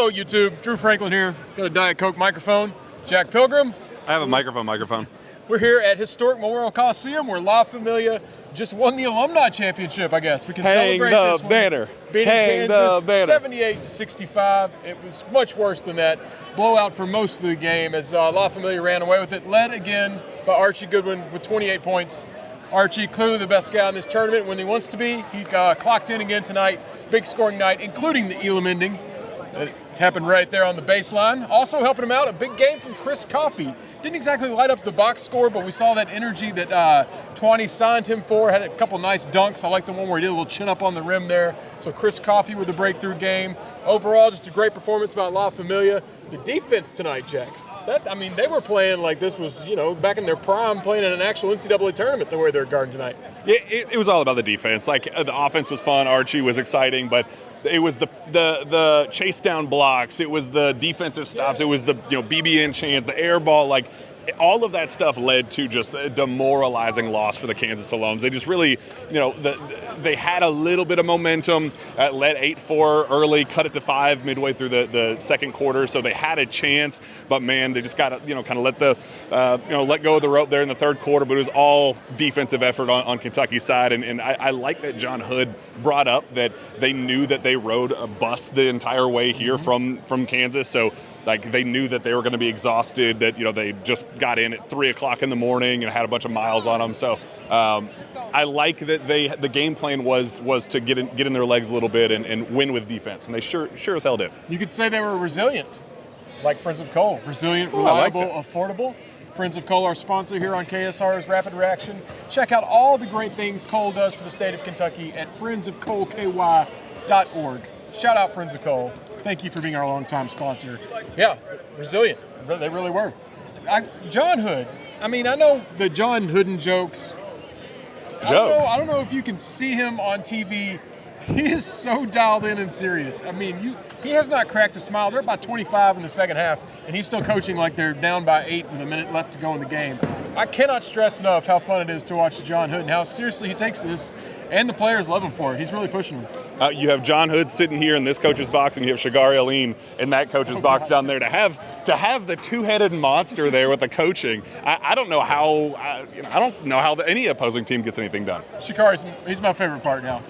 Hello, YouTube. Drew Franklin here. Got a Diet Coke microphone. Jack Pilgrim. I have a microphone. We're here at historic Memorial Coliseum where La Familia just won the Alumni Championship, I guess. We can celebrate this one. Banner. Beating Hang Kansas the banner. 78-65. It was much worse than that. Blowout for most of the game as La Familia ran away with it. Led again by Archie Goodwin with 28 points. Archie, clearly the best guy in this tournament when he wants to be. He clocked in again tonight. Big scoring night, including the Elam ending. That happened right there on the baseline. Also helping him out, a big game from Chris Coffey. Didn't exactly light up the box score, but we saw that energy that Twanny signed him for. Had a couple nice dunks. I like the one where he did a little chin up on the rim there. So Chris Coffey with a breakthrough game. Overall, just a great performance by La Familia. The defense tonight, Jack. They were playing like this was, back in their prime, playing in an actual NCAA tournament the way they're guarding tonight. It was all about the defense. Like, the offense was fun. Archie was exciting, but it was the chase down blocks. It was the defensive stops. It was the BBN chance, the air ball. Like, all of that stuff led to just a demoralizing loss for the Kansas Alums. They just really, they had a little bit of momentum, led 8-4 early, cut it to 5 midway through the second quarter. So they had a chance, but man, they just got to, kind of let go of the rope there in the third quarter. But it was all defensive effort on Kentucky's side. And I like that John Hood brought up that they knew that they rode a bus the entire way here from Kansas. So, like, they knew that they were going to be exhausted, that, they just got in at 3 o'clock in the morning and had a bunch of miles on them. So I like that the game plan was to get in their legs a little bit and win with defense. And they sure as hell did. You could say they were resilient, like Friends of Cole. Resilient, reliable, affordable. Friends of Cole, our sponsor here on KSR's Rapid Reaction. Check out all the great things Cole does for the state of Kentucky at friendsofcoleky.org. Shout out Friends of Cole. Thank you for being our longtime sponsor. Yeah, resilient. They really were. John Hood. I know the John Hooden jokes. I don't know if you can see him on TV. He is so dialed in and serious. He has not cracked a smile. They're about 25 in the second half, and he's still coaching like they're down by 8 with a minute left to go in the game. I cannot stress enough how fun it is to watch John Hood and how seriously he takes this, and the players love him for it. He's really pushing them. You have John Hood sitting here in this coach's box, and you have Shagari Aline in that coach's box down there. To have the two-headed monster there with the coaching, I don't know how any opposing team gets anything done. Shagari's he's my favorite part now.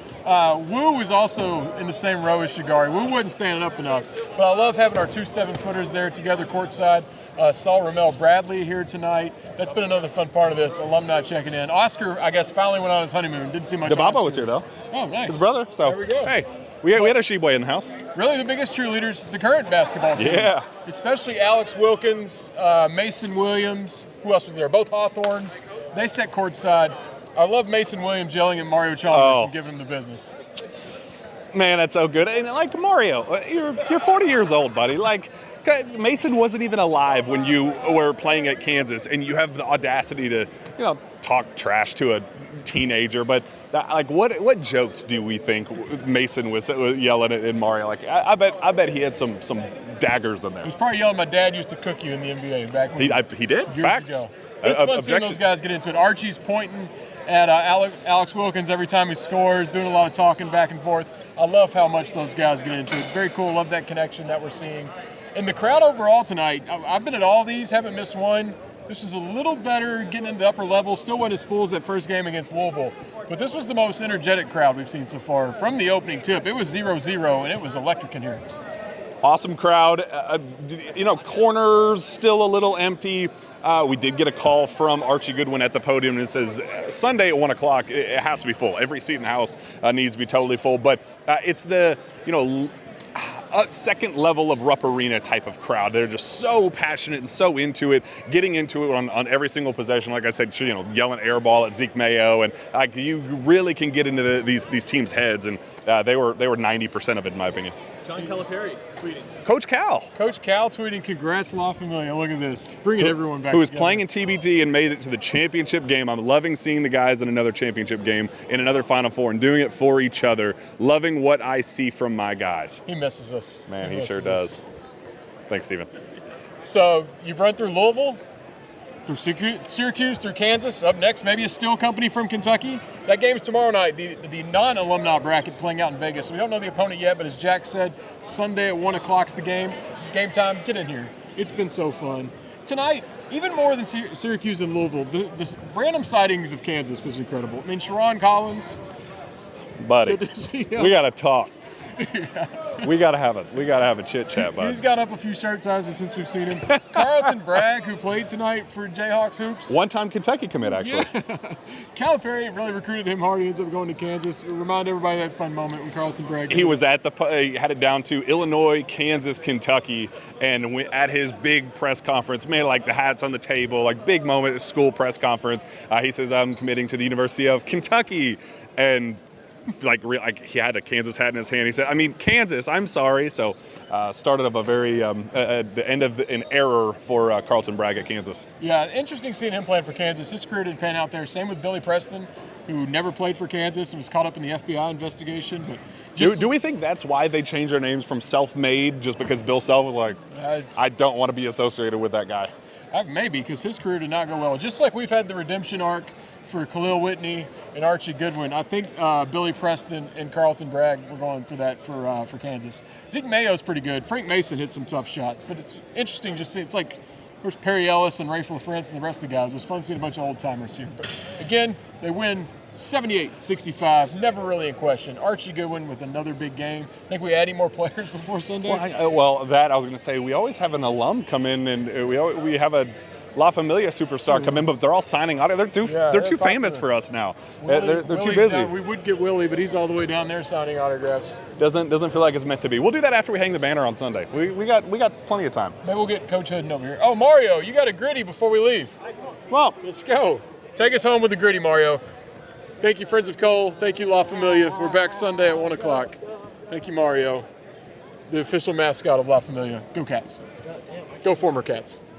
Wu is also in the same row as Shagari. Wu wasn't standing up enough, but I love having our two 7-footers there together courtside. Saw Ramel Bradley here tonight. That's been another fun part of this. Alumni checking in. Oscar, I guess, finally went on his honeymoon. Didn't see much. DeBaba was here though. Oh, nice. His brother. So there we go. Hey, we had a she-boy in the house. Really, the biggest cheerleaders, the current basketball team. Yeah. Especially Alex Wilkins, Mason Williams. Who else was there? Both Hawthorns. They sat courtside. I love Mason Williams yelling at Mario Chalmers and giving him the business. Man, that's so good. And like Mario, you're 40 years old, buddy. Like, Mason wasn't even alive when you were playing at Kansas, and you have the audacity to, talk trash to a teenager. But what jokes do we think Mason was yelling at Mario? Like, I bet he had some daggers in there. He's probably yelling, "My dad used to cook you in the NBA back when he did. Years Facts. Ago. It's fun seeing those guys get into it. Archie's pointing at Alex Wilkins every time he scores, doing a lot of talking back and forth. I love how much those guys get into it. Very cool. Love that connection that we're seeing. And the crowd overall tonight, I've been at all these, haven't missed one. This was a little better getting into the upper level. Still wasn't as full as that first game against Louisville. But this was the most energetic crowd we've seen so far. From the opening tip, it was 0-0, and it was electric in here. Awesome crowd. Corners still a little empty. We did get a call from Archie Goodwin at the podium, and it says Sunday at 1 o'clock, it has to be full. Every seat in the house needs to be totally full. But it's the, a second level of Rupp Arena type of crowd. They're just so passionate and so into it, getting into it on every single possession. Like I said, yelling air ball at Zeke Mayo, and you really can get into these teams' heads. And they were 90% of it, in my opinion. John Calipari tweeting. Coach Cal tweeting, congrats La Familia. Look at this. Bringing everyone back who was together. playing in TBT and made it to the championship game. I'm loving seeing the guys in another championship game, in another Final Four, and doing it for each other. Loving what I see from my guys. He misses us. Man, he sure does. Thanks, Steven. So you've run through Louisville. through Syracuse, through Kansas. Up next, maybe a Steel Company from Kentucky. That game's tomorrow night, the non-alumni bracket playing out in Vegas. We don't know the opponent yet, but as Jack said, Sunday at 1 o'clock's the game. Game time, get in here. It's been so fun. Tonight, even more than Syracuse and Louisville, the random sightings of Kansas was incredible. I mean, Sharon Collins. Buddy, Good to see him. we got to talk. We gotta have a chit chat, bud. He's got up a few shirt sizes since we've seen him. Carlton Bragg, who played tonight for Jayhawks hoops. One-time Kentucky commit, actually. Yeah. Calipari really recruited him hard. He ends up going to Kansas. Remind everybody of that fun moment when Carlton Bragg. He was at he had it down to Illinois, Kansas, Kentucky, and at his big press conference, made like the hats on the table, like big moment at school press conference. He says, "I'm committing to the University of Kentucky," and like he had a Kansas hat in his hand. He said, "I mean Kansas. I'm sorry." So started of a very the end of an era for Carlton Bragg at Kansas. Yeah, interesting seeing him playing for Kansas. His career didn't pan out there. Same with Billy Preston, who never played for Kansas and was caught up in the FBI investigation. But do we think that's why they changed their names from Self-Made, just because Bill Self was like, I don't want to be associated with that guy? Maybe, because his career did not go well. Just like we've had the redemption arc for Khalil Whitney and Archie Goodwin, I think Billy Preston and Carlton Bragg were going for that for Kansas. Zeke Mayo's pretty good. Frank Mason hit some tough shots, but it's interesting just see. It's like there's Perry Ellis and Rafe LaFrance and the rest of the guys. It was fun seeing a bunch of old timers here. But again, they win 78-65, never really in question. Archie Goodwin with another big game. Think we add any more players before Sunday? I was going to say, we always have an alum come in, and we have a La Familia superstar come in, but they're all signing auto. They're too famous for us now. They're too busy. Down. We would get Willie, but he's all the way down there signing autographs. Doesn't feel like it's meant to be. We'll do that after we hang the banner on Sunday. We got plenty of time. Maybe we'll get Coach Hooden over here. Oh, Mario, you got a gritty before we leave. Well, let's go. Take us home with the gritty, Mario. Thank you, Friends of Cole. Thank you, La Familia. We're back Sunday at 1 o'clock. Thank you, Mario, the official mascot of La Familia. Go Cats. Go former Cats.